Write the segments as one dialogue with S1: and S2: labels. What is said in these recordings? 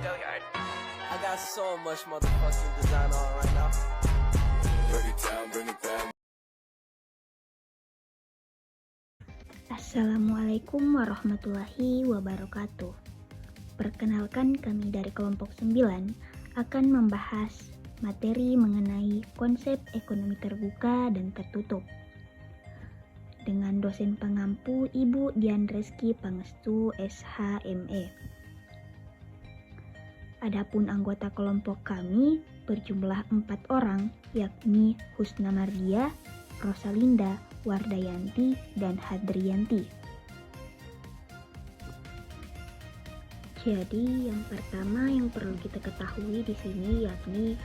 S1: I got so much motherfucking design on right now.
S2: Assalamualaikum warahmatullahi wabarakatuh. Perkenalkan, kami dari kelompok 9 akan membahas materi mengenai konsep ekonomi terbuka dan tertutup dengan dosen pengampu Ibu Diandreski Pangestu SHME. Adapun anggota kelompok kami berjumlah 4 orang, yakni Husna Mardia, Rosalinda, Wardayanti, dan Hadrianti. Jadi yang pertama yang perlu kita ketahui di sini yakni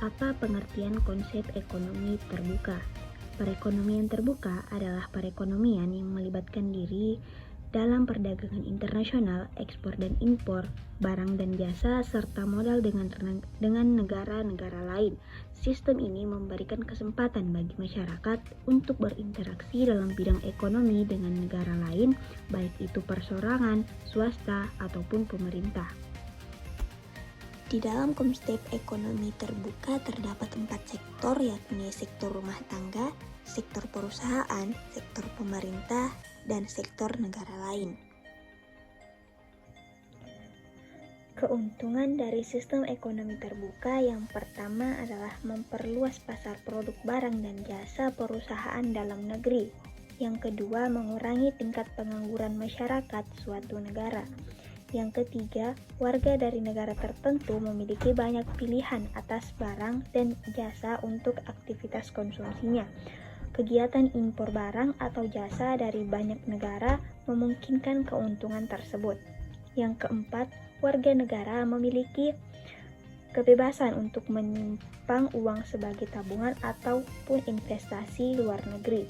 S2: apa pengertian konsep ekonomi terbuka. Perekonomian terbuka adalah perekonomian yang melibatkan diri dalam perdagangan internasional, ekspor dan impor, barang dan jasa, serta modal dengan negara-negara lain. Sistem ini memberikan kesempatan bagi masyarakat untuk berinteraksi dalam bidang ekonomi dengan negara lain, baik itu perseorangan, swasta, ataupun pemerintah. Di dalam konsep ekonomi terbuka terdapat 4 sektor, yakni sektor rumah tangga, sektor perusahaan, sektor pemerintah, dan sektor negara lain. Keuntungan dari sistem ekonomi terbuka yang pertama adalah memperluas pasar produk barang dan jasa perusahaan dalam negeri. Yang kedua, mengurangi tingkat pengangguran masyarakat suatu negara. Yang ketiga, warga dari negara tertentu memiliki banyak pilihan atas barang dan jasa untuk aktivitas konsumsinya. Kegiatan impor barang atau jasa dari banyak negara memungkinkan keuntungan tersebut. Yang keempat, warga negara memiliki kebebasan untuk menyimpan uang sebagai tabungan ataupun investasi luar negeri.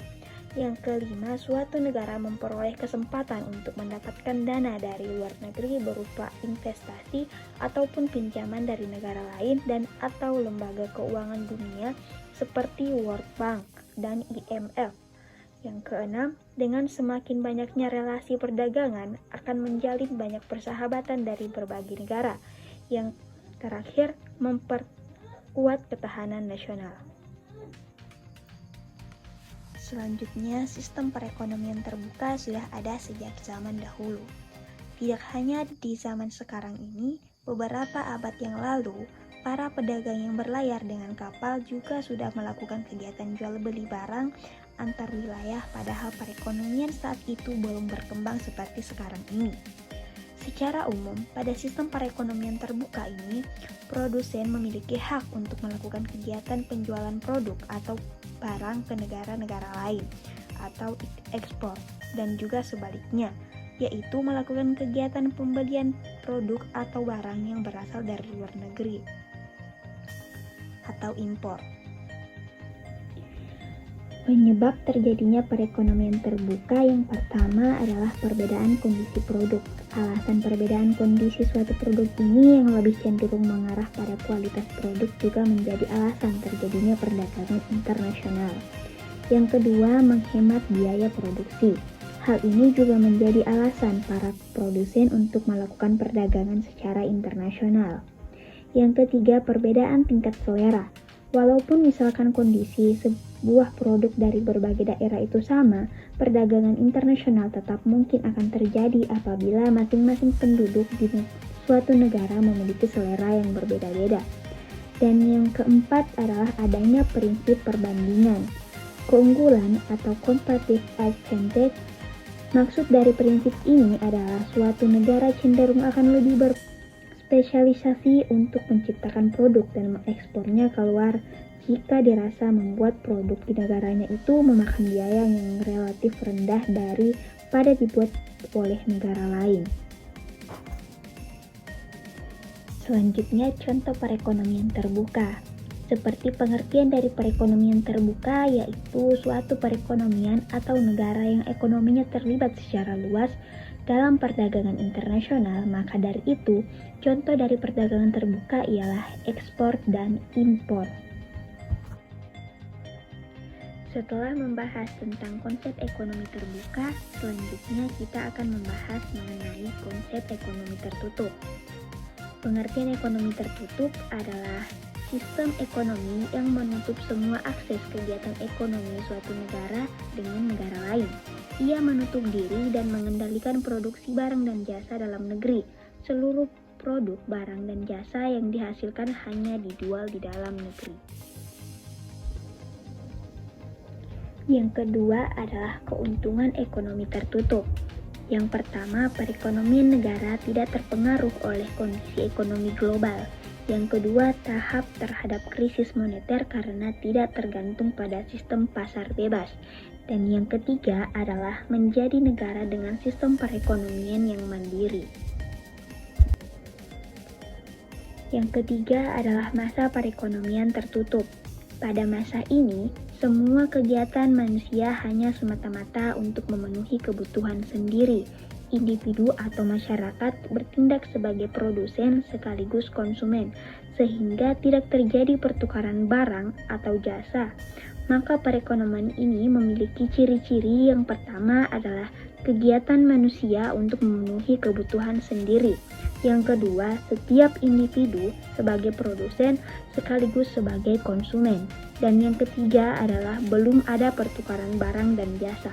S2: Yang kelima, suatu negara memperoleh kesempatan untuk mendapatkan dana dari luar negeri berupa investasi ataupun pinjaman dari negara lain dan atau lembaga keuangan dunia seperti World Bank dan IMF. Yang keenam, dengan semakin banyaknya relasi perdagangan akan menjalin banyak persahabatan dari berbagai negara. Yang terakhir, memperkuat ketahanan nasional. Selanjutnya, sistem perekonomian terbuka sudah ada sejak zaman dahulu. Tidak hanya di zaman sekarang ini, beberapa abad yang lalu, para pedagang yang berlayar dengan kapal juga sudah melakukan kegiatan jual beli barang antar wilayah, padahal perekonomian saat itu belum berkembang seperti sekarang ini. Secara umum, pada sistem perekonomian terbuka ini, produsen memiliki hak untuk melakukan kegiatan penjualan produk atau barang ke negara-negara lain atau ekspor, dan juga sebaliknya, yaitu melakukan kegiatan pembelian produk atau barang yang berasal dari luar negeri atau impor. Penyebab terjadinya perekonomian terbuka yang pertama adalah perbedaan kondisi produk. Alasan perbedaan kondisi suatu produk ini yang lebih cenderung mengarah pada kualitas produk juga menjadi alasan terjadinya perdagangan internasional. Yang kedua, menghemat biaya produksi. Hal ini juga menjadi alasan para produsen untuk melakukan perdagangan secara internasional. Yang ketiga, perbedaan tingkat selera. Walaupun misalkan kondisi sebuah produk dari berbagai daerah itu sama, perdagangan internasional tetap mungkin akan terjadi apabila masing-masing penduduk di suatu negara memiliki selera yang berbeda-beda. Dan yang keempat adalah adanya prinsip perbandingan. Keunggulan atau comparative advantage. Maksud dari prinsip ini adalah suatu negara cenderung akan lebih berspesialisasi untuk menciptakan produk dan mengekspornya keluar jika dirasa membuat produk di negaranya itu memakan biaya yang relatif rendah daripada dibuat oleh negara lain. Selanjutnya, contoh perekonomian terbuka. Seperti pengertian dari perekonomian terbuka, yaitu suatu perekonomian atau negara yang ekonominya terlibat secara luas dalam perdagangan internasional. Maka dari itu, contoh dari perdagangan terbuka ialah ekspor dan impor. Setelah membahas tentang konsep ekonomi terbuka, selanjutnya kita akan membahas mengenai konsep ekonomi tertutup. Pengertian ekonomi tertutup adalah sistem ekonomi yang menutup semua akses kegiatan ekonomi suatu negara dengan negara lain. Ia menutup diri dan mengendalikan produksi barang dan jasa dalam negeri. Seluruh produk, barang, dan jasa yang dihasilkan hanya dijual di dalam negeri. Yang kedua adalah keuntungan ekonomi tertutup. Yang pertama, perekonomian negara tidak terpengaruh oleh kondisi ekonomi global. Yang kedua, tahap terhadap krisis moneter karena tidak tergantung pada sistem pasar bebas. Dan yang ketiga adalah menjadi negara dengan sistem perekonomian yang mandiri. Yang ketiga adalah masa perekonomian tertutup. Pada masa ini, semua kegiatan manusia hanya semata-mata untuk memenuhi kebutuhan sendiri. Individu atau masyarakat bertindak sebagai produsen sekaligus konsumen, sehingga tidak terjadi pertukaran barang atau jasa. Maka perekonomian ini memiliki ciri-ciri. Yang pertama adalah kegiatan manusia untuk memenuhi kebutuhan sendiri. Yang kedua, setiap individu sebagai produsen sekaligus sebagai konsumen. Dan yang ketiga adalah belum ada pertukaran barang dan jasa.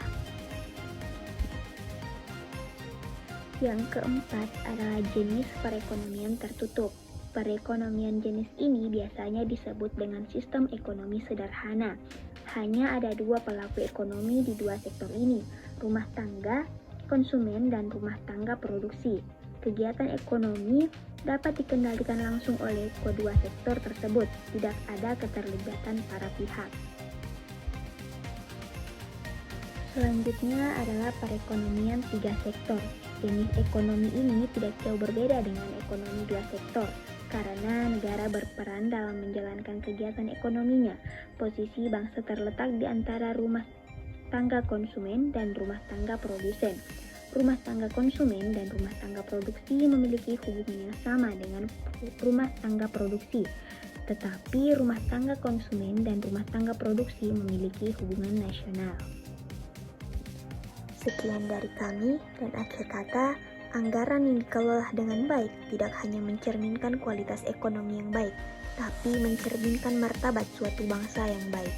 S2: Yang keempat adalah jenis perekonomian tertutup. Perekonomian jenis ini biasanya disebut dengan sistem ekonomi sederhana. Hanya ada dua pelaku ekonomi di dua sektor ini, rumah tangga konsumen dan rumah tangga produksi. Kegiatan ekonomi dapat dikendalikan langsung oleh kedua sektor tersebut, tidak ada keterlibatan para pihak. Selanjutnya adalah perekonomian tiga sektor. Jenis ekonomi ini tidak jauh berbeda dengan ekonomi dua sektor, karena negara berperan dalam menjalankan kegiatan ekonominya. Posisi bangsa terletak di antara rumah tangga konsumen dan rumah tangga produsen. Rumah tangga konsumen dan rumah tangga produksi memiliki hubungan yang sama dengan rumah tangga produksi, tetapi rumah tangga konsumen dan rumah tangga produksi memiliki hubungan nasional. Sekian dari kami, dan akhir kata, anggaran yang dikelola dengan baik tidak hanya mencerminkan kualitas ekonomi yang baik, tapi mencerminkan martabat suatu bangsa yang baik.